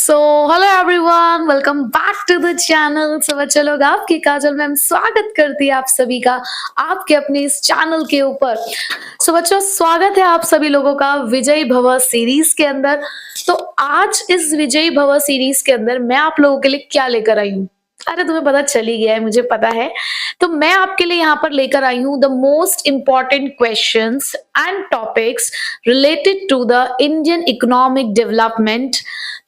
So hello everyone, welcome back to the channel. So बच्चे लोग, आपकी काजल मैम स्वागत करती है आप सभी का आपके अपने इस चैनल के ऊपर। सो बच्चों, स्वागत है आप सभी लोगों का विजय भव सीरीज के अंदर। तो आज इस विजयी भव सीरीज के अंदर मैं आप लोगों के लिए क्या लेकर आई हूँ, अरे तुम्हें पता चल ही गया है, मुझे पता है। तो मैं आपके लिए यहाँ पर लेकर आई हूँ the most important questions and topics related to the Indian economic development.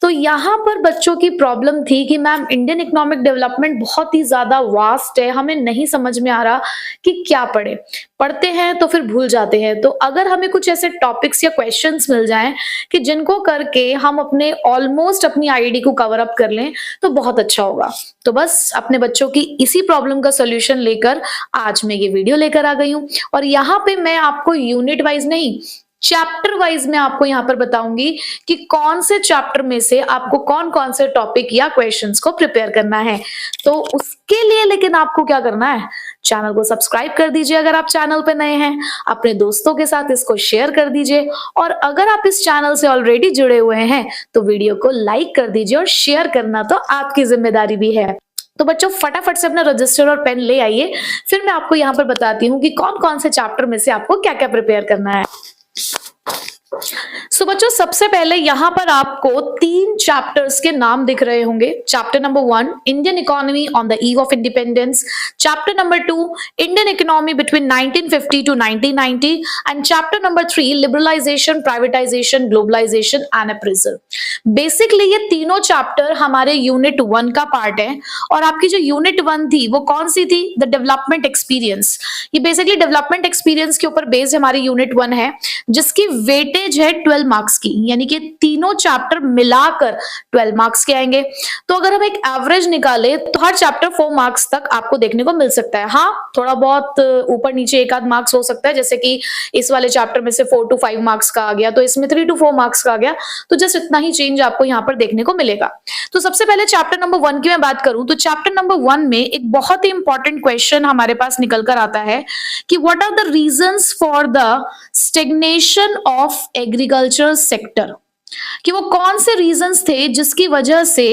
तो यहाँ पर बच्चों की प्रॉब्लम थी कि मैम इंडियन इकोनॉमिक डेवलपमेंट बहुत ही ज्यादा वास्ट है, हमें नहीं समझ में आ रहा कि क्या पढ़े। पढ़ते हैं तो फिर भूल जाते हैं। तो अगर हमें कुछ ऐसे टॉपिक्स या क्वेश्चंस मिल जाएं कि जिनको करके हम अपने ऑलमोस्ट अपनी आईडी को कवर अप कर लें तो बहुत अच्छा होगा। तो बस अपने बच्चों की इसी प्रॉब्लम का सॉल्यूशन लेकर आज मैं ये वीडियो लेकर आ गई हूँ। और यहाँ पे मैं आपको यूनिट वाइज नहीं, चैप्टर वाइज मैं आपको यहाँ पर बताऊंगी कि कौन से चैप्टर में से आपको कौन कौन से टॉपिक या क्वेश्चंस को प्रिपेयर करना है। तो उसके लिए लेकिन आपको क्या करना है, चैनल को सब्सक्राइब कर दीजिए अगर आप चैनल पे नए हैं, अपने दोस्तों के साथ इसको शेयर कर दीजिए, और अगर आप इस चैनल से ऑलरेडी जुड़े हुए हैं तो वीडियो को लाइक कर दीजिए, और शेयर करना तो आपकी जिम्मेदारी भी है। तो बच्चों, फटाफट से अपना रजिस्टर और पेन ले आइए, फिर मैं आपको यहाँ पर बताती हूँ कि कौन कौन से चैप्टर में से आपको क्या क्या प्रिपेयर करना है। सो बच्चों, सबसे पहले यहाँ पर आपको 3 चैप्टर्स के नाम दिख रहे होंगे। Chapter number 1 Indian economy on the eve of independence, chapter number 2 Indian economy between 1950 to 1990, and chapter number 3 liberalisation, privatisation, globalisation and appraisal. Basically ये तीनों चैप्टर हमारे यूनिट 1 का पार्ट है। और आपकी जो यूनिट 1 थी वो कौन सी थी, द डेवलपमेंट एक्सपीरियंस। ये बेसिकली डेवलपमेंट एक्सपीरियंस के ऊपर बेस्ड हमारी यूनिट 1 है, जिसकी वेटेज है 12 मार्क्स की, यानी कि तीनों चैप्टर मिलाकर 12 मार्क्स के आएंगे। तो अगर हम एक एवरेज निकाले तो हर चैप्टर 4 मार्क्स तक आपको देखने को मिल सकता है। हाँ, थोड़ा बहुत ऊपर नीचे एक आध मार्क्स हो सकता है, जैसे कि इस वाले चैप्टर में से 4 to 5 मार्क्स का आ गया, तो इसमें 3 to 4 मार्क्स का आ गया। तो जस्ट इतना ही चेंज आपको यहाँ पर देखने को मिलेगा। तो सबसे पहले चैप्टर नंबर 1 की मैं बात करूं तो चैप्टर नंबर 1 में एक बहुत ही इंपॉर्टेंट क्वेश्चन हमारे पास निकल कर आता है कि what are the reasons for the stagnation of agriculture sector, कि वो कौन से रीजंस थे जिसकी वजह से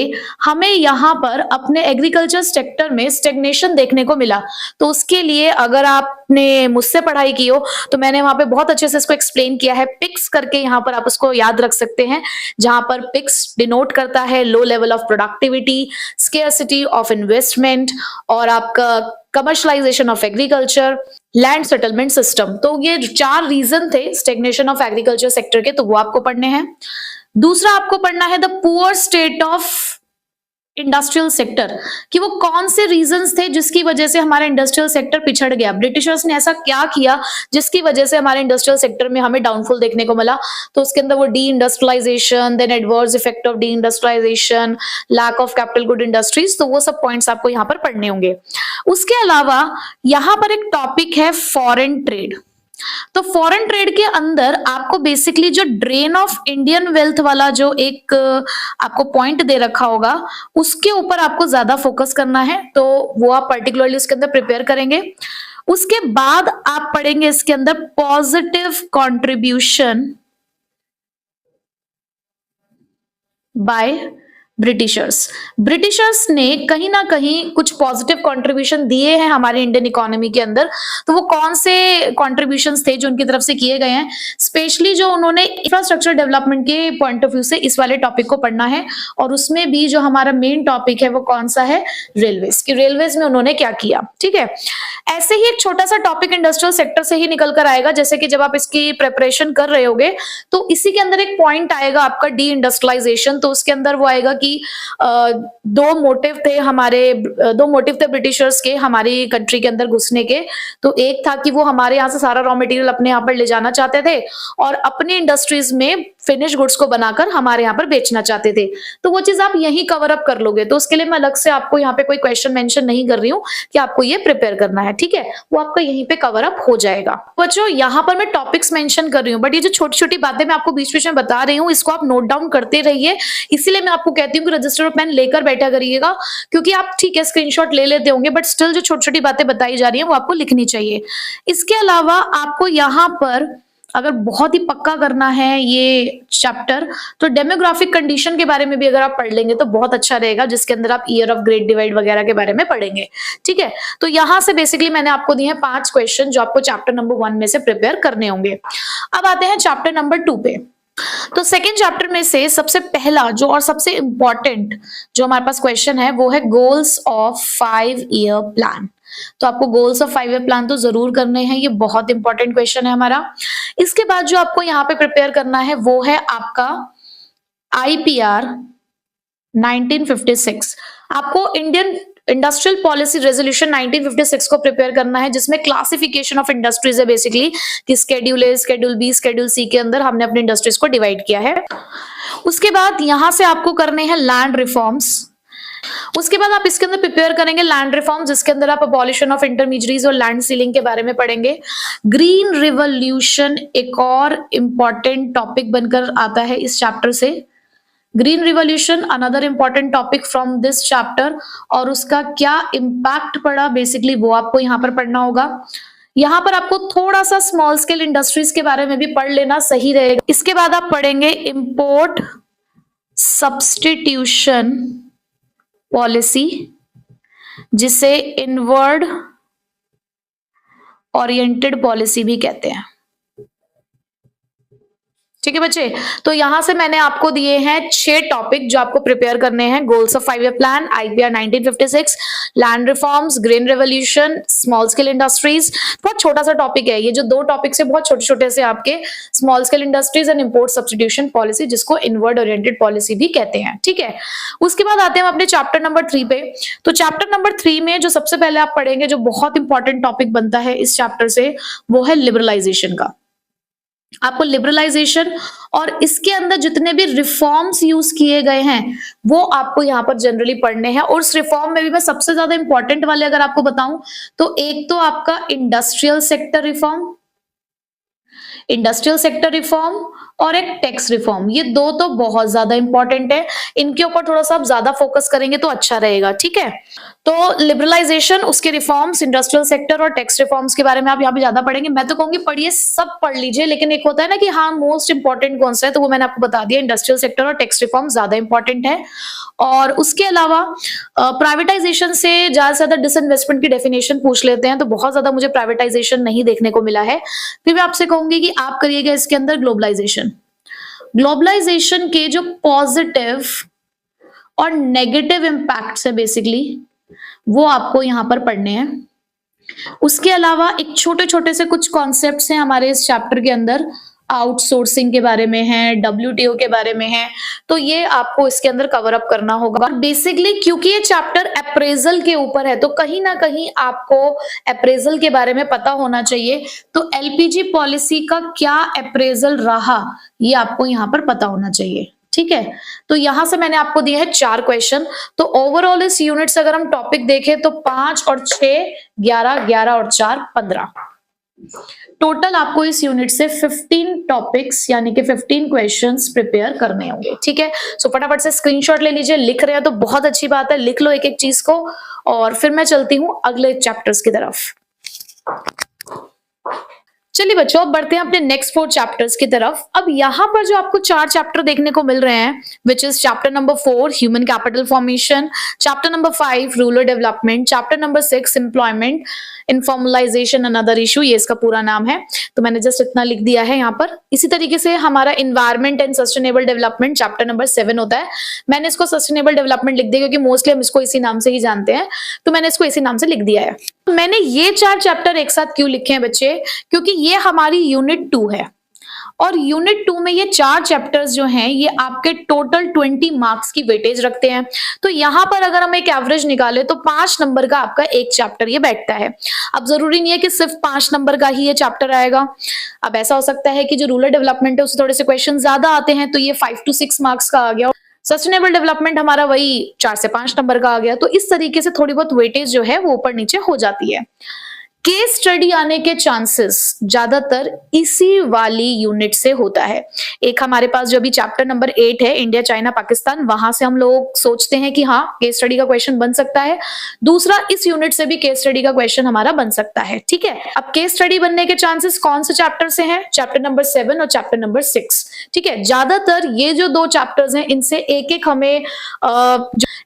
हमें यहाँ पर अपने एग्रीकल्चर सेक्टर में स्टेग्नेशन देखने को मिला। तो उसके लिए अगर आपने मुझसे पढ़ाई की हो तो मैंने वहां पे बहुत अच्छे से इसको एक्सप्लेन किया है, पिक्स करके। यहाँ पर आप उसको याद रख सकते हैं, जहां पर पिक्स डिनोट करता है low level of productivity, scarcity of investment, और आपका commercialisation of agriculture, land settlement system. तो ये 4 रीजन थे स्टेग्नेशन ऑफ एग्रीकल्चर सेक्टर के, तो वो आपको पढ़ने हैं। दूसरा आपको पढ़ना है the poor state of industrial sector, कि वो कौन से रीजंस थे जिसकी वजह से हमारा इंडस्ट्रियल सेक्टर पिछड़ गया, ब्रिटिशर्स ने ऐसा क्या किया जिसकी वजह से हमारे इंडस्ट्रियल सेक्टर में हमें डाउनफॉल देखने को मिला। तो उसके अंदर वो deindustrialisation, then adverse effect of deindustrialisation, lack of capital good industries, तो वो सब पॉइंट्स आपको यहाँ पर पढ़ने होंगे। उसके अलावा यहाँ पर एक टॉपिक है फॉरेन ट्रेड। तो फॉरेन ट्रेड के अंदर आपको बेसिकली जो ड्रेन ऑफ इंडियन वेल्थ वाला जो एक आपको पॉइंट दे रखा होगा, उसके ऊपर आपको ज्यादा फोकस करना है, तो वो आप पर्टिकुलरली उसके अंदर प्रिपेयर करेंगे। उसके बाद आप पढ़ेंगे इसके अंदर positive contribution by Britishers. Britishers ने कहीं ना कहीं कुछ पॉजिटिव कंट्रीब्यूशन दिए हैं हमारे इंडियन इकोनॉमी के अंदर। तो वो कौन से कंट्रीब्यूशंस थे जो उनकी तरफ से किए गए हैं, स्पेशली जो उन्होंने इंफ्रास्ट्रक्चर डेवलपमेंट के पॉइंट ऑफ व्यू से इस वाले टॉपिक को पढ़ना है। और उसमें भी जो हमारा मेन टॉपिक है वो कौन सा है, रेलवेज, कि रेलवेज में उन्होंने क्या किया। ठीक है, ऐसे ही एक छोटा सा टॉपिक इंडस्ट्रियल सेक्टर से ही निकल कर आएगा, जैसे कि जब आप इसकी प्रिपरेशन कर रहे होगे तो इसी के अंदर एक पॉइंट आएगा आपका डी इंडस्ट्रियलाइजेशन। तो उसके अंदर वो आएगा कि दो मोटिव थे ब्रिटिशर्स के हमारी कंट्री के अंदर घुसने के। तो एक था कि वो हमारे यहाँ से सारा रॉ मटेरियल अपने यहाँ पर ले जाना चाहते थे और अपने इंडस्ट्रीज में फिनिश गुड्स को बनाकर हमारे यहाँ पर बेचना चाहते थे। तो वो चीज आप यहीं कवर अप कर लोगे। तो उसके लिए मैं अलग से आपको यहाँ पे कोई क्वेश्चन मेंशन नहीं कर रही हूँ कि आपको ये प्रिपेयर करना है, ठीक है, वो आपका यहीं पे कवर अप हो जाएगा। बच्चों, यहाँ पर मैं टॉपिक्स मेंशन कर रही हूँ, बट ये जो छोटी छोटी बातें मैं आपको बीच बीच में बता रही हूँ, इसको आप नोट डाउन करते रहिए। इसीलिए मैं आपको कहती हूँ कि रजिस्टर और पेन लेकर बैठा करिएगा, क्योंकि आप ठीक है स्क्रीनशॉट ले लेते होंगे, बट स्टिल जो छोटी छोटी बातें बताई जा रही है वो आपको लिखनी चाहिए। इसके अलावा आपको यहाँ पर अगर बहुत ही पक्का करना है ये चैप्टर तो डेमोग्राफिक कंडीशन के बारे में भी अगर आप पढ़ लेंगे तो बहुत अच्छा रहेगा, जिसके अंदर आप ईयर ऑफ ग्रेट डिवाइड वगैरह के बारे में पढ़ेंगे। ठीक है, तो यहां से बेसिकली मैंने आपको दिए हैं 5 क्वेश्चन जो आपको चैप्टर नंबर 1 में से प्रिपेयर करने होंगे। अब आते हैं चैप्टर नंबर 2 पे। तो सेकेंड चैप्टर में से सबसे पहला जो और सबसे इंपॉर्टेंट जो हमारे पास क्वेश्चन है वो है गोल्स ऑफ 5 ईयर प्लान। तो आपको गोल्स ऑफ 5 ईयर प्लान तो जरूर करने हैं, ये बहुत इंपॉर्टेंट क्वेश्चन है हमारा। इसके बाद जो आपको यहाँ पे प्रिपेयर करना है वो है आपका IPR 1956। आपको इंडियन इंडस्ट्रियल पॉलिसी रेजोल्यूशन 1956 को प्रिपेयर करना है, जिसमें क्लासिफिकेशन ऑफ इंडस्ट्रीज है बेसिकली कि शेड्यूल ए, शेड्यूल बी, शेड्यूल सी के अंदर हमने अपने इंडस्ट्रीज को डिवाइड किया है। उसके बाद यहां से आपको करने हैं लैंड रिफॉर्म्स। उसके बाद आप इसके अंदर प्रिपेयर करेंगे लैंड रिफॉर्म, जिसके अंदर आप अबॉलिशन ऑफ इंटरमीडिएरीज और लैंड सीलिंग के बारे में पढ़ेंगे। ग्रीन रिवॉल्यूशन एक और इंपॉर्टेंट टॉपिक बनकर आता है इस चैप्टर से। Green revolution another important topic from this chapter, और उसका क्या इंपैक्ट पड़ा बेसिकली वो आपको यहाँ पर पढ़ना होगा। यहाँ पर आपको थोड़ा सा स्मॉल स्केल इंडस्ट्रीज के बारे में भी पढ़ लेना सही रहेगा। इसके बाद आप पढ़ेंगे इंपोर्ट सब्स्टिट्यूशन पॉलिसी, जिसे इनवर्ड ओरिएंटेड पॉलिसी भी कहते हैं। ठीक है बच्चे, तो यहां से मैंने आपको दिए हैं 6 टॉपिक जो आपको प्रिपेयर करने हैं। Goals of 5 year plan, IPR 1956, land reforms, green revolution, small scale industries. बहुत छोटा सा टॉपिक है ये, जो 2 टॉपिक से बहुत छोटे छोटे से आपके small scale industries and import substitution policy, जिसको इनवर्ड ओरिएंटेड पॉलिसी भी कहते हैं। ठीक है, उसके बाद आते हैं हम अपने चैप्टर नंबर 3 पे। तो चैप्टर नंबर 3 में जो सबसे पहले आप पढ़ेंगे, जो बहुत इंपॉर्टेंट टॉपिक बनता है इस चैप्टर से, वो है लिबरलाइजेशन का। आपको लिबरलाइजेशन और इसके अंदर जितने भी रिफॉर्म्स यूज किए गए हैं वो आपको यहाँ पर जनरली पढ़ने हैं। और उस रिफॉर्म में भी मैं सबसे ज्यादा इंपॉर्टेंट वाले अगर आपको बताऊं तो एक तो आपका इंडस्ट्रियल सेक्टर रिफॉर्म और एक टैक्स रिफॉर्म, ये 2 तो बहुत ज्यादा इंपॉर्टेंट है। इनके ऊपर थोड़ा सा आप ज्यादा फोकस करेंगे तो अच्छा रहेगा। ठीक है, तो लिबरलाइजेशन, उसके रिफॉर्म्स, इंडस्ट्रियल सेक्टर और टैक्स रिफॉर्म्स के बारे में आप यहाँ पे ज्यादा पढ़ेंगे। मैं तो कहूंगी पढ़िए, सब पढ़ लीजिए, लेकिन एक होता है ना कि हाँ मोस्ट इंपॉर्टेंट कौन सा है, तो वो मैंने आपको बता दिया, इंडस्ट्रियल सेक्टर और टैक्स रिफॉर्म ज्यादा इंपॉर्टेंट है। और उसके अलावा प्राइवेटाइजेशन से ज्यादा से ज्यादा डिसइन्वेस्टमेंट की डेफिनेशन पूछ लेते हैं, तो बहुत ज्यादा मुझे प्राइवेटाइजेशन नहीं देखने को मिला है। फिर मैं आपसे कहूंगी कि आप करिएगा इसके अंदर ग्लोबलाइजेशन के जो पॉजिटिव और नेगेटिव इम्पैक्ट्स है बेसिकली वो आपको यहां पर पढ़ने हैं। उसके अलावा एक छोटे छोटे से कुछ कॉन्सेप्ट्स हैं हमारे इस चैप्टर के अंदर, आउटसोर्सिंग के बारे में है, WTO के बारे में है, तो ये आपको इसके अंदर कवर अप करना होगा। और बेसिकली क्योंकि ये चैप्टर अप्रेजल के ऊपर है तो कहीं ना कहीं आपको अप्रेजल के बारे में पता होना चाहिए। तो LPG पॉलिसी का क्या अप्रेजल रहा ये आपको यहाँ पर पता होना चाहिए। ठीक है, तो यहां से मैंने आपको दिए हैं 4 क्वेश्चन। तो ओवरऑल इस यूनिट से अगर हम टॉपिक देखें तो 5 और 6 11, 11 और 4 15, टोटल आपको इस यूनिट से 15 टॉपिक्स यानी कि 15 क्वेश्चंस प्रिपेयर करने होंगे। ठीक है, सो फटाफट से स्क्रीनशॉट ले लीजिए। लिख रहे हैं तो बहुत अच्छी बात है, लिख लो एक एक चीज को, और फिर मैं चलती हूं अगले चैप्टर्स की तरफ। चलिए बच्चों, अब बढ़ते हैं अपने नेक्स्ट 4 चैप्टर्स की तरफ। अब यहाँ पर जो आपको 4 चैप्टर देखने को मिल रहे हैं, which is chapter number 4 human capital formation, chapter number 5 rural development, chapter number 6 employment informalisation another issue, ये इसका पूरा नाम है, तो मैंने जस्ट इतना लिख दिया है यहाँ पर। इसी तरीके से हमारा environment and sustainable development chapter number 7 होता है। मैंने इसको सस्टेनेबल डेवलपमेंट लिख दिया क्योंकि मोस्टली हम इसको इसी नाम से ही जानते हैं, तो मैंने इसको इसी नाम से लिख दिया है। मैंने ये 4 चैप्टर एक साथ क्यों लिखे हैं बच्चे, क्योंकि ये हमारी यूनिट 2 है, और यूनिट 2 में ये 4 चैप्टर्स जो हैं ये आपके टोटल 20 मार्क्स की वेटेज रखते हैं। तो यहाँ पर अगर हम एक एवरेज निकाले तो 5 नंबर का आपका एक चैप्टर ये बैठता है। अब जरूरी नहीं है कि सिर्फ 5 नंबर का ही ये चैप्टर आएगा। अब ऐसा हो सकता है कि जो रूरल डेवलपमेंट है उससे थोड़े से क्वेश्चन ज्यादा आते हैं, तो ये 5 to 6 मार्क्स का आ गया। सस्टेनेबल डेवलपमेंट हमारा वही 4 से 5 नंबर का आ गया। तो इस तरीके से थोड़ी बहुत वेटेज जो है वो ऊपर नीचे हो जाती है। केस स्टडी आने के चांसेस ज्यादातर इसी वाली यूनिट से होता है। एक हमारे पास जो भी चैप्टर नंबर 8 है, इंडिया चाइना पाकिस्तान, वहां से हम लोग सोचते हैं कि हाँ केस स्टडी का क्वेश्चन बन सकता है। दूसरा, इस यूनिट से भी केस स्टडी का क्वेश्चन हमारा बन सकता है। ठीक है, अब केस स्टडी बनने के चांसेस कौन से चैप्टर से हैं? चैप्टर नंबर 7 और चैप्टर नंबर 6। ठीक है, ज्यादातर ये जो दो चैप्टर्स हैं इनसे एक एक हमें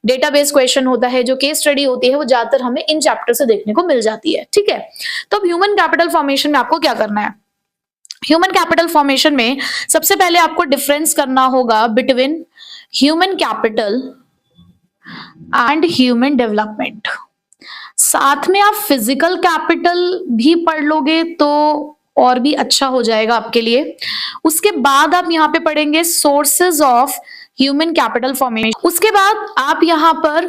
डेटाबेस क्वेश्चन होता है, जो केस स्टडी होती है वो ज्यादातर हमें इन चैप्टर से देखने को मिल जाती है। ठीक है, तो अब ह्यूमन कैपिटल फॉर्मेशन में आपको क्या करना है? ह्यूमन कैपिटल फॉर्मेशन में सबसे पहले आपको डिफरेंस करना होगा between human capital and human development. साथ में आप फिजिकल कैपिटल भी पढ़ लोगे तो और भी अच्छा हो जाएगा आपके लिए। उसके बाद आप यहाँ पे पढ़ेंगे sources of human capital formation. उसके बाद आप यहाँ पर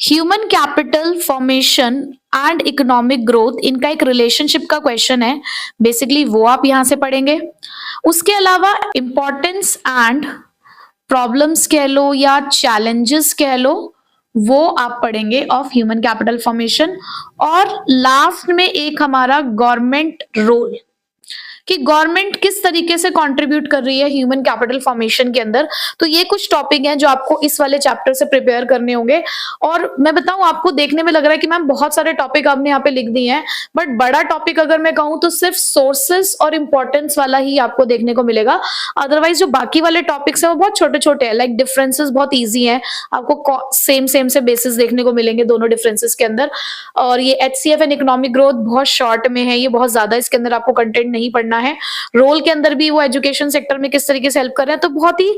human capital formation and economic growth, इनका एक रिलेशनशिप का क्वेश्चन है बेसिकली, वो आप यहां से पढ़ेंगे। उसके अलावा इंपॉर्टेंस एंड प्रॉब्लम्स कह लो या चैलेंजेस कह लो, वो आप पढ़ेंगे ऑफ ह्यूमन कैपिटल फॉर्मेशन। और लास्ट में एक हमारा गवर्नमेंट रोल, कि गवर्नमेंट किस तरीके से कंट्रीब्यूट कर रही है ह्यूमन कैपिटल फॉर्मेशन के अंदर। तो ये कुछ टॉपिक हैं जो आपको इस वाले चैप्टर से प्रिपेयर करने होंगे। और मैं बताऊं, आपको देखने में लग रहा है कि मैम बहुत सारे टॉपिक आपने यहाँ पे लिख दिए हैं, बट बड़ा टॉपिक अगर मैं कहूँ तो सिर्फ सोर्सेस और इंपॉर्टेंस वाला ही आपको देखने को मिलेगा। अदरवाइज जो बाकी वाले टॉपिक्स हैं वो बहुत छोटे छोटे हैं, लाइक डिफरेंसेस बहुत ईजी है, आपको सेम से बेसिस देखने को मिलेंगे दोनों डिफरेंसेस के अंदर। और ये HCF एंड इकोनॉमिक ग्रोथ बहुत शॉर्ट में है, ये बहुत ज्यादा इसके अंदर आपको कंटेंट नहीं पढ़ना है। रोल के अंदर भी वो एजुकेशन सेक्टर में किस तरीके से हेल्प कर रहे हैं, तो बहुत ही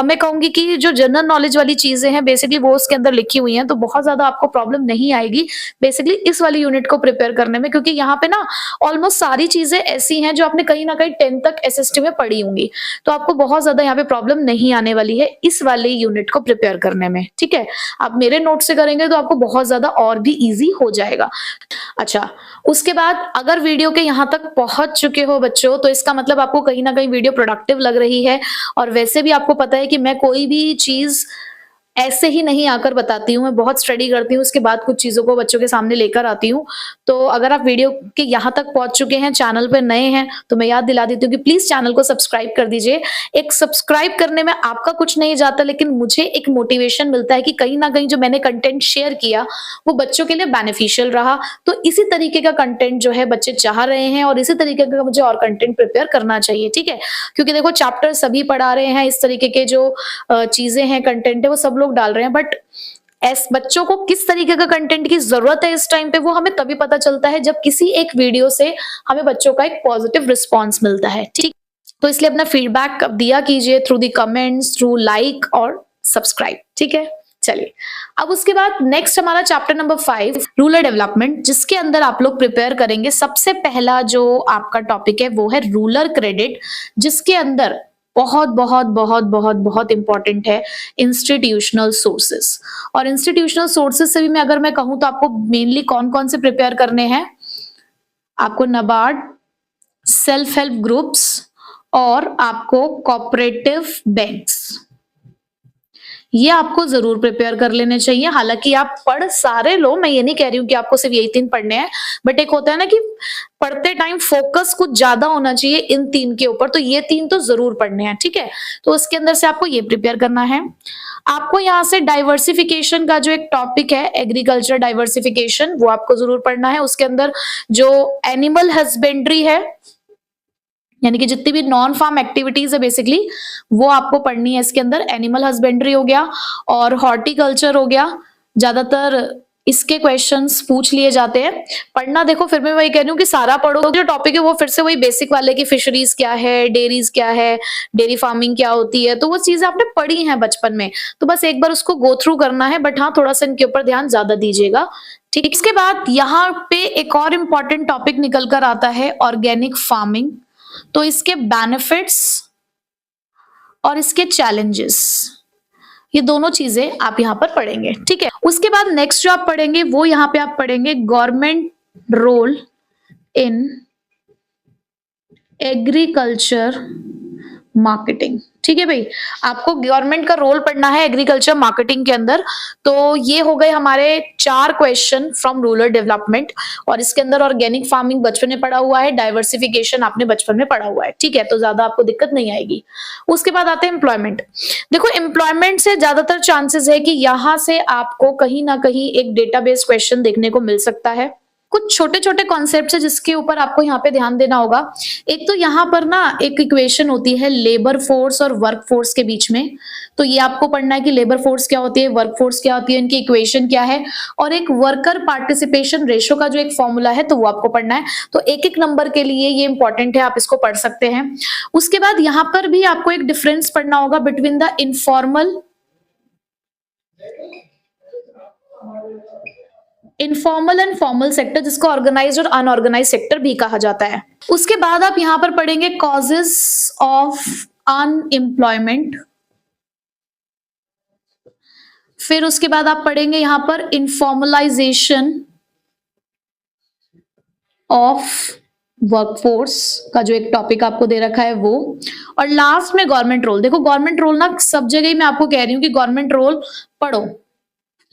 मैं कहूंगी कि जो जनरल नॉलेज वाली चीजें हैं बेसिकली वो उसके अंदर लिखी हुई हैं, तो बहुत ज्यादा आपको प्रॉब्लम नहीं आएगी बेसिकली इस वाली यूनिट को प्रिपेयर करने में, क्योंकि यहाँ पे ना ऑलमोस्ट सारी चीजें ऐसी हैं जो आपने कहीं ना कहीं 10th तक SST में पढ़ी होंगी, तो आपको बहुत ज्यादा यहाँ पे प्रॉब्लम नहीं आने वाली है इस वाले यूनिट को प्रिपेयर करने में। ठीक है, आप मेरे नोट से करेंगे तो आपको बहुत ज्यादा और भी ईजी हो जाएगा। अच्छा, उसके बाद अगर वीडियो के यहाँ तक पहुंच चुके हो बच्चों, तो इसका मतलब आपको कहीं ना कहीं वीडियो प्रोडक्टिव लग रही है। और वैसे भी आपको पता है कि मैं कोई भी चीज ऐसे ही नहीं आकर बताती हूँ, मैं बहुत स्टडी करती हूँ, उसके बाद कुछ चीजों को बच्चों के सामने लेकर आती हूँ। तो अगर आप वीडियो के यहाँ तक पहुंच चुके हैं, चैनल पर नए हैं, तो मैं याद दिला देती हूँ कि प्लीज चैनल को सब्सक्राइब कर दीजिए। एक सब्सक्राइब करने में आपका कुछ नहीं जाता, लेकिन मुझे एक मोटिवेशन मिलता है कि कहीं ना कहीं जो मैंने कंटेंट शेयर किया वो बच्चों के लिए बेनिफिशियल रहा। तो इसी तरीके का कंटेंट जो है बच्चे चाह रहे हैं और इसी तरीके का मुझे और कंटेंट प्रिपेयर करना चाहिए। ठीक है, क्योंकि देखो चैप्टर सभी पढ़ा रहे हैं, इस तरीके के जो चीजें हैं, कंटेंट है, वो सब लोग डाल रहे हैं, बट बच्चों को किस तरीके का कंटेंट की जरूरत है इस टाइम पे, वो हमें तभी पता चलता है जब किसी एक वीडियो से हमें बच्चों का एक पॉजिटिव रिस्पॉन्स मिलता है। ठीक, तो इसलिए अपना फीडबैक दिया कीजिए through the comments, through like और सब्सक्राइब। ठीक है, चलिए अब उसके बाद नेक्स्ट हमारा चैप्टर नंबर 5 रूरल डेवलपमेंट, जिसके अंदर आप लोग प्रिपेयर करेंगे। सबसे पहला जो आपका टॉपिक है वो है रूरल क्रेडिट, जिसके अंदर बहुत बहुत बहुत बहुत बहुत इंपॉर्टेंट है इंस्टीट्यूशनल सोर्सेस। और इंस्टीट्यूशनल सोर्सेस से भी मैं अगर मैं कहूं तो आपको मेनली कौन कौन से प्रिपेयर करने हैं, आपको नाबार्ड, सेल्फ हेल्प ग्रुप्स और आपको कोऑपरेटिव बैंक्स, ये आपको जरूर प्रिपेयर कर लेने चाहिए। हालांकि आप पढ़ सारे लो, मैं ये नहीं कह रही हूँ कि आपको सिर्फ यही 3 पढ़ने हैं, बट एक होता है ना कि पढ़ते टाइम फोकस कुछ ज्यादा होना चाहिए इन 3 के ऊपर, तो ये 3 तो जरूर पढ़ने हैं। ठीक है, तो उसके अंदर से आपको ये प्रिपेयर करना है। आपको यहाँ से डाइवर्सिफिकेशन का जो एक टॉपिक है, एग्रीकल्चर डाइवर्सिफिकेशन, वो आपको जरूर पढ़ना है। उसके अंदर जो एनिमल हस्बेंड्री है, यानी कि जितनी भी नॉन फार्म एक्टिविटीज है बेसिकली, वो आपको पढ़नी है इसके अंदर। एनिमल हस्बेंड्री हो गया और हॉर्टिकल्चर हो गया, ज्यादातर इसके क्वेश्चंस पूछ लिए जाते हैं। पढ़ना देखो, फिर मैं वही कह रही हूँ कि सारा पढ़ो, जो टॉपिक है वो फिर से वही बेसिक वाले की फिशरीज क्या है, डेयरीज क्या है, डेयरी फार्मिंग क्या होती है, तो वो चीजें आपने पढ़ी हैं बचपन में, तो बस एक बार उसको गो थ्रू करना है। बट हाँ, थोड़ा सा इनके ऊपर ध्यान ज्यादा दीजिएगा। ठीक, इसके बाद यहाँ पे एक और इम्पॉर्टेंट टॉपिक निकल कर आता है ऑर्गेनिक फार्मिंग। तो इसके बेनिफिट्स और इसके चैलेंजेस, ये दोनों चीजें आप यहां पर पढ़ेंगे। ठीक है, उसके बाद नेक्स्ट जो आप पढ़ेंगे वो यहां पे आप पढ़ेंगे government role in agriculture marketing. ठीक है भाई, आपको गवर्नमेंट का रोल पढ़ना है एग्रीकल्चर मार्केटिंग के अंदर। तो ये हो गए हमारे 4 क्वेश्चन फ्रॉम रूरल डेवलपमेंट, और इसके अंदर ऑर्गेनिक फार्मिंग बचपन में पढ़ा हुआ है, डाइवर्सिफिकेशन आपने बचपन में पढ़ा हुआ है, ठीक है, तो ज्यादा आपको दिक्कत नहीं आएगी। उसके बाद आते हैं एम्प्लॉयमेंट। देखो एम्प्लॉयमेंट से ज्यादातर चांसेस है कि यहां से आपको कहीं ना कहीं एक डेटाबेस क्वेश्चन देखने को मिल सकता है। कुछ छोटे छोटे कॉन्सेप्ट है जिसके ऊपर आपको यहाँ पे ध्यान देना होगा। एक तो यहाँ पर ना एक इक्वेशन होती है लेबर फोर्स और वर्क फोर्स के बीच में, तो ये आपको पढ़ना है कि लेबर फोर्स क्या होती है, वर्क फोर्स क्या होती है, इनकी इक्वेशन क्या है, और एक वर्कर पार्टिसिपेशन रेशो का जो एक फॉर्मूला है तो वो आपको पढ़ना है। तो एक एक नंबर के लिए ये इंपॉर्टेंट है, आप इसको पढ़ सकते हैं। उसके बाद यहाँ पर भी आपको एक डिफरेंस पढ़ना होगा between the informal and formal sector, जिसको ऑर्गेनाइज्ड और अनऑर्गेनाइज्ड सेक्टर भी कहा जाता है। उसके बाद आप यहां पर पढ़ेंगे कॉजेस ऑफ अनएम्प्लॉयमेंट। फिर उसके बाद आप पढ़ेंगे यहां पर इनफॉर्मलाइजेशन ऑफ वर्कफोर्स का जो एक टॉपिक आपको दे रखा है वो, और लास्ट में गवर्नमेंट रोल। देखो गवर्नमेंट रोल ना सब जगह ही मैं आपको कह रही हूं कि गवर्नमेंट रोल पढ़ो।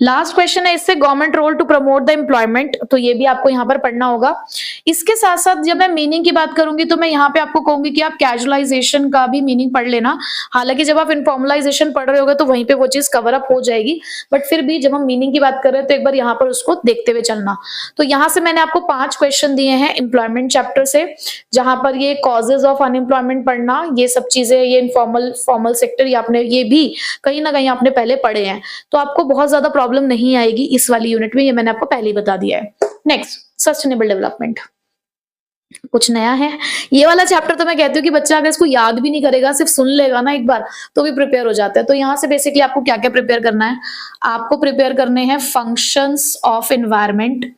लास्ट क्वेश्चन है इससे, government role to promote the employment, तो ये भी आपको यहाँ पर पढ़ना होगा। इसके साथ साथ जब मैं मीनिंग की बात करूंगी तो मैं यहाँ पे आपको कहूंगी कि आप कैजुअलाइजेशन का भी मीनिंग पढ़ लेना। हालांकि जब आप इनफॉर्मलाइजेशन पढ़ रहे होगे तो वहीं पे वो चीज कवर अप हो जाएगी, बट फिर भी जब हम मीनिंग की बात कर रहे हैं तो एक बार यहाँ पर उसको देखते हुए चलना। तो यहाँ से मैंने आपको 5 क्वेश्चन दिए हैं एम्प्लॉयमेंट चैप्टर से, जहां पर ये कॉजेज ऑफ अनएम्प्लॉयमेंट पढ़ना, ये सब चीजें, ये इनफॉर्मल फॉर्मल सेक्टर, ये आपने ये भी कहीं ना कहीं आपने पहले पढ़े हैं, तो आपको बहुत ज्यादा प्रॉब्लम नहीं आएगी इस वाली यूनिट में, ये मैंने आपको पहले ही बता दिया है। Next, sustainable development. कुछ नया है ये वाला चैप्टर, तो मैं कहती हूँ कि बच्चा अगर इसको याद भी नहीं करेगा, सिर्फ सुन लेगा ना एक बार, तो भी प्रिपेयर हो जाता है। तो यहां से बेसिकली आपको क्या क्या प्रिपेयर करना है, आपको प्रिपेयर करने हैं फंक्शंस ऑफ एनवायरनमेंट,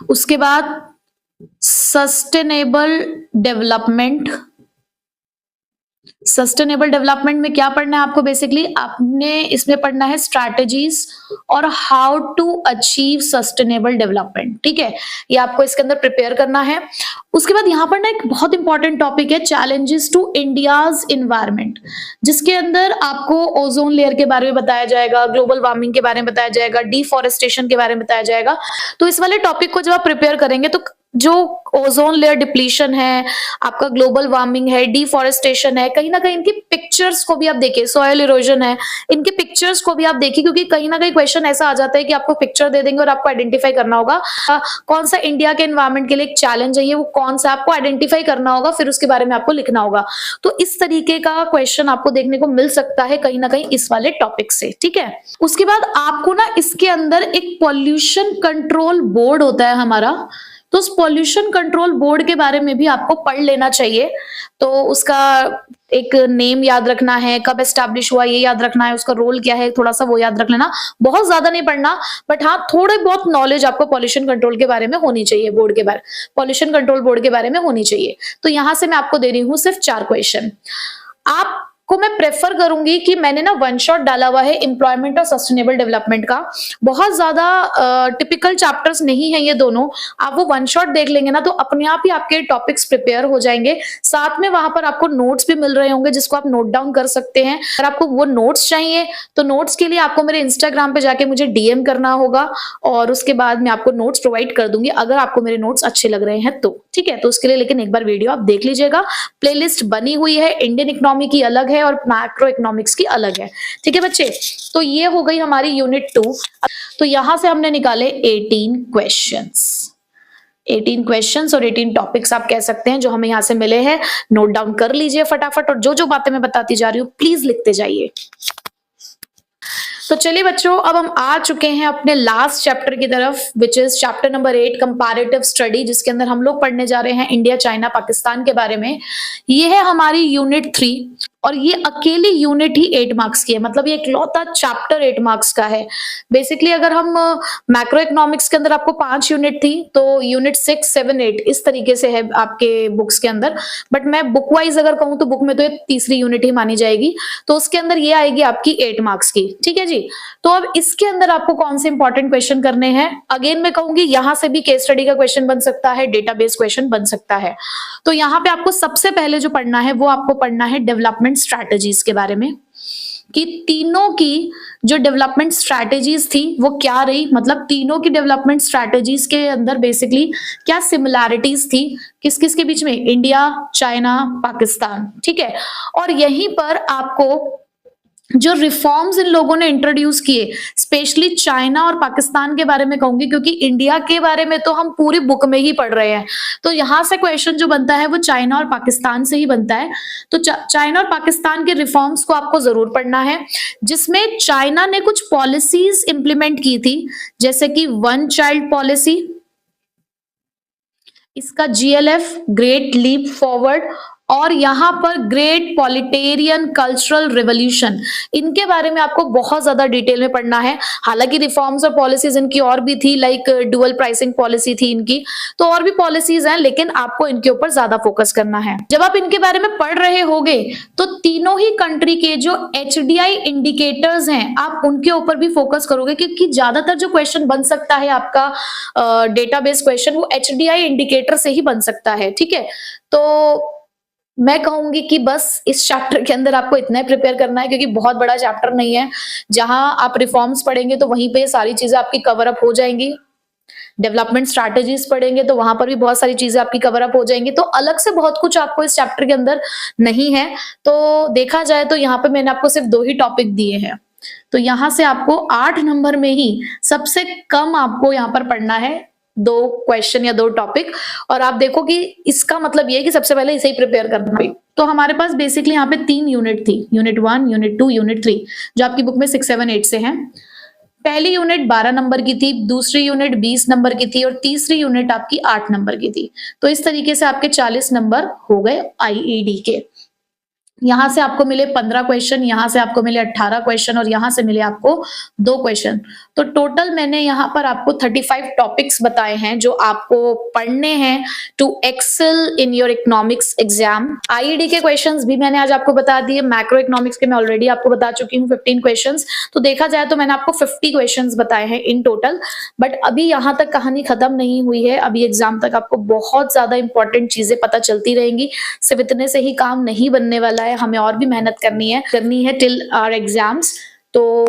उसके बाद सस्टेनेबल डेवलपमेंट। सस्टेनेबल डेवलपमेंट में क्या पढ़ना है आपको, बेसिकली आपने इसमें पढ़ना है स्ट्रैटेजीज और how to achieve sustainable development, ठीक है, ये आपको इसके अंदर प्रिपेयर करना है। उसके बाद यहाँ पर ना एक बहुत इंपॉर्टेंट टॉपिक है चैलेंजेस टू इंडियाज इन्वायरमेंट, जिसके अंदर आपको ओजोन लेयर के बारे में बताया जाएगा, ग्लोबल वार्मिंग के बारे में बताया जाएगा, डिफॉरेस्टेशन के बारे में बताया जाएगा। तो इस वाले टॉपिक को जब आप प्रिपेयर करेंगे तो जो ओजोन लेयर डिप्लीशन है, आपका ग्लोबल वार्मिंग है, डिफॉरेस्टेशन है, कहीं ना कहीं इनकी पिक्चर्स को भी आप देखिए, सॉइल इरोजन है, इनके पिक्चर्स को भी आप देखिए, क्योंकि कहीं ना कहीं क्वेश्चन ऐसा आ जाता है कि आपको पिक्चर दे देंगे और आपको आइडेंटिफाई करना होगा कौन सा इंडिया के एनवायरमेंट के लिए एक चैलेंज है, ये वो कौन सा आपको आइडेंटिफाई करना होगा, फिर उसके बारे में आपको लिखना होगा। तो इस तरीके का क्वेश्चन आपको देखने को मिल सकता है कहीं ना कहीं इस वाले टॉपिक से, ठीक है। उसके बाद आपको ना इसके अंदर एक पॉल्यूशन कंट्रोल बोर्ड होता है हमारा, तो उस पॉल्यूशन कंट्रोल बोर्ड के बारे में भी आपको पढ़ लेना चाहिए। तो उसका एक नेम याद रखना है, कब एस्टैब्लिश हुआ ये याद रखना है, उसका रोल क्या है थोड़ा सा वो याद रख लेना, बहुत ज्यादा नहीं पढ़ना, बट हाँ थोड़े बहुत नॉलेज आपको पॉल्यूशन कंट्रोल के बारे में होनी चाहिए, बोर्ड के बारे, पॉल्यूशन कंट्रोल बोर्ड के बारे में होनी चाहिए। तो यहां से मैं आपको दे रही हूँ सिर्फ 4 क्वेश्चन। आपको मैं प्रेफर करूंगी कि मैंने ना वन शॉट डाला हुआ है एम्प्लॉयमेंट और सस्टेनेबल डेवलपमेंट का, बहुत ज्यादा टिपिकल चैप्टर्स नहीं है ये दोनों, आप वो वन शॉट देख लेंगे ना तो अपने आप ही आपके टॉपिक्स प्रिपेयर हो जाएंगे। साथ में वहां पर आपको नोट्स भी मिल रहे होंगे जिसको आप नोट डाउन कर सकते हैं। अगर आपको वो नोट्स चाहिए तो नोट्स के लिए आपको मेरे इंस्टाग्राम पे जाके मुझे डीएम करना होगा, और उसके बाद मैं आपको नोट्स प्रोवाइड कर दूंगी अगर आपको मेरे नोट्स अच्छे लग रहे हैं तो, ठीक है। तो उसके लिए लेकिन एक बार वीडियो आप देख लीजिएगा, प्लेलिस्ट बनी हुई है, इंडियन इकोनॉमी की अलग है और मैक्रो इकोनॉमिक्स की अलग है, ठीक है बच्चे। तो ये हो गई हमारी यूनिट 2। तो यहां से हमने निकाले 18 क्वेश्चंस, 18 क्वेश्चंस और 18 टॉपिक्स आप कह सकते हैं जो हमें यहां से मिले हैं। नोट डाउन कर लीजिए फटाफट, और जो जो बातें मैं बताती जा रही हूँ प्लीज लिखते जाइए। तो चलिए बच्चों, अब हम आ चुके हैं अपने लास्ट चैप्टर की तरफ, which is chapter number 8 comparative study, जिसके अंदर हम लोग पढ़ने जा रहे हैं इंडिया, चाइना, पाकिस्तान के बारे में। ये है हमारी यूनिट 3, और ये अकेली यूनिट ही 8 मार्क्स की है, मतलब ये इकलौता चैप्टर 8 मार्क्स का है। बेसिकली अगर हम मैक्रो इकोनॉमिक्स के अंदर आपको 5 यूनिट थी, तो यूनिट 6, 7, 8 इस तरीके से है आपके बुक्स के अंदर, बट मैं बुक वाइज अगर कहूँ तो बुक में तो ये तीसरी यूनिट ही मानी जाएगी, तो उसके अंदर ये आएगी आपकी 8 मार्क्स की। ठीक है जी। तो अब इसके अंदर आपको कौन से इंपॉर्टेंट क्वेश्चन करने हैं, अगेन मैं कहूंगी यहां से भी केस स्टडी का क्वेश्चन बन सकता है, डेटाबेस क्वेश्चन बन सकता है। तो यहाँ पे आपको सबसे पहले जो पढ़ना है वो आपको पढ़ना है डेवलपमेंट स्ट्रैटेजीज के बारे में, कि तीनों की जो डेवलपमेंट स्ट्रैटेजीज थी वो क्या रही, मतलब तीनों की डेवलपमेंट स्ट्रैटेजीज के अंदर बेसिकली क्या सिमिलैरिटीज थी किस किस के बीच में, इंडिया, चाइना, पाकिस्तान। ठीक है। और यहीं पर आपको जो रिफॉर्म्स इन लोगों ने इंट्रोड्यूस किए, स्पेशली चाइना और पाकिस्तान के बारे में कहूंगी, क्योंकि इंडिया के बारे में तो हम पूरी बुक में ही पढ़ रहे हैं, तो यहां से क्वेश्चन जो बनता है वो चाइना और पाकिस्तान से ही बनता है। तो चाइना और पाकिस्तान के रिफॉर्म्स को आपको जरूर पढ़ना है, जिसमें चाइना ने कुछ पॉलिसीज इंप्लीमेंट की थी, जैसे कि वन चाइल्ड पॉलिसी, इसका GLF ग्रेट लीप फॉरवर्ड, और यहां पर ग्रेट पॉलिटेरियन कल्चरल रिवॉल्यूशन, इनके बारे में आपको बहुत ज्यादा डिटेल में पढ़ना है। हालांकि रिफॉर्म्स और पॉलिसीज इनकी और भी थी, लाइक डुअल प्राइसिंग पॉलिसी थी इनकी, तो और भी पॉलिसीज हैं, लेकिन आपको इनके ऊपर ज्यादा फोकस करना है। जब आप इनके बारे में पढ़ रहे होगे तो तीनों ही कंट्री के जो HDI इंडिकेटर्स हैं आप उनके ऊपर भी फोकस करोगे, क्योंकि ज्यादातर जो क्वेश्चन बन सकता है आपका डेटाबेस क्वेश्चन वो HDI इंडिकेटर से ही बन सकता है। ठीक है। तो मैं कहूंगी कि बस इस चैप्टर के अंदर आपको इतना ही प्रिपेयर करना है, क्योंकि बहुत बड़ा चैप्टर नहीं है। जहां आप रिफॉर्म्स पढ़ेंगे तो वहीं पे सारी चीजें आपकी कवर अप हो जाएंगी, डेवलपमेंट स्ट्रैटेजीज पढ़ेंगे तो वहां पर भी बहुत सारी चीजें आपकी कवर अप हो जाएंगी, तो अलग से बहुत कुछ आपको इस चैप्टर के अंदर नहीं है। तो देखा जाए तो यहाँ पे मैंने आपको सिर्फ 2 ही टॉपिक दिए हैं, तो यहां से आपको 8 नंबर में ही सबसे कम आपको यहाँ पर पढ़ना है 2 क्वेश्चन या 2 टॉपिक, और आप देखो कि इसका मतलब ये है कि सबसे पहले इसे ही प्रिपेयर करना है। तो हमारे पास बेसिकली यहाँ पे 3 यूनिट थी, यूनिट 1, यूनिट 2, यूनिट 3, जो आपकी बुक में 6, 7, 8 से हैं। पहली यूनिट 12 नंबर की थी, दूसरी यूनिट 20 नंबर की थी, और तीसरी यूनिट आपकी 8 नंबर की थी। तो इस तरीके से आपके 40 नंबर हो गए IED के। यहां से आपको मिले 15 क्वेश्चन, यहां से आपको मिले 18 क्वेश्चन, और यहां से मिले आपको 2 क्वेश्चन। तो टोटल मैंने यहां पर आपको 35 टॉपिक्स बताए हैं जो आपको पढ़ने हैं to excel in your economics exam. IED के क्वेश्चंस भी मैंने आज आपको बता दिए, मैक्रो इकोनॉमिक्स के मैं ऑलरेडी आपको बता चुकी हूँ 15 क्वेश्चंस। तो देखा जाए तो मैंने आपको 50 क्वेश्चंस बताए हैं इन टोटल, बट अभी यहाँ तक कहानी खत्म नहीं हुई है। अभी एग्जाम तक आपको बहुत ज्यादा इंपॉर्टेंट चीजें पता चलती रहेंगी, सिर्फ इतने से ही काम नहीं बनने वाला है, हमें और भी मेहनत करनी है टिल आवर एग्जाम्स। तो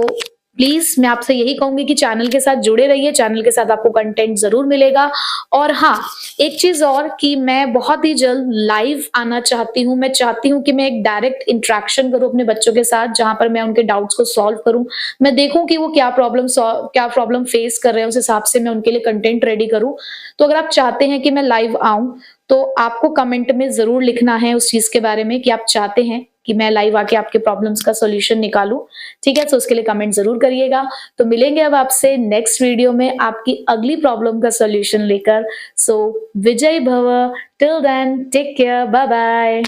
प्लीज मैं आपसे यही कहूंगी कि चैनल के साथ जुड़े रहिए, चैनल के साथ आपको कंटेंट जरूर मिलेगा। और हाँ, एक चीज और कि मैं बहुत ही जल्द लाइव आना चाहती हूँ। मैं चाहती हूँ कि मैं एक डायरेक्ट इंटरेक्शन करूँ अपने बच्चों के साथ, जहां पर मैं उनके डाउट्स को सॉल्व करूँ, मैं देखूं कि वो क्या प्रॉब्लम फेस कर रहे हैं, उस हिसाब से मैं उनके लिए कंटेंट रेडी करूँ। तो अगर आप चाहते हैं कि मैं लाइव आऊं तो आपको कमेंट में जरूर लिखना है उस चीज के बारे में कि आप चाहते हैं कि मैं लाइव आके आपके प्रॉब्लम्स का सॉल्यूशन निकालूं। ठीक है, तो उसके लिए कमेंट जरूर करिएगा। तो मिलेंगे अब आपसे नेक्स्ट वीडियो में आपकी अगली प्रॉब्लम का सॉल्यूशन लेकर। सो विजय भव, till then take care, bye bye.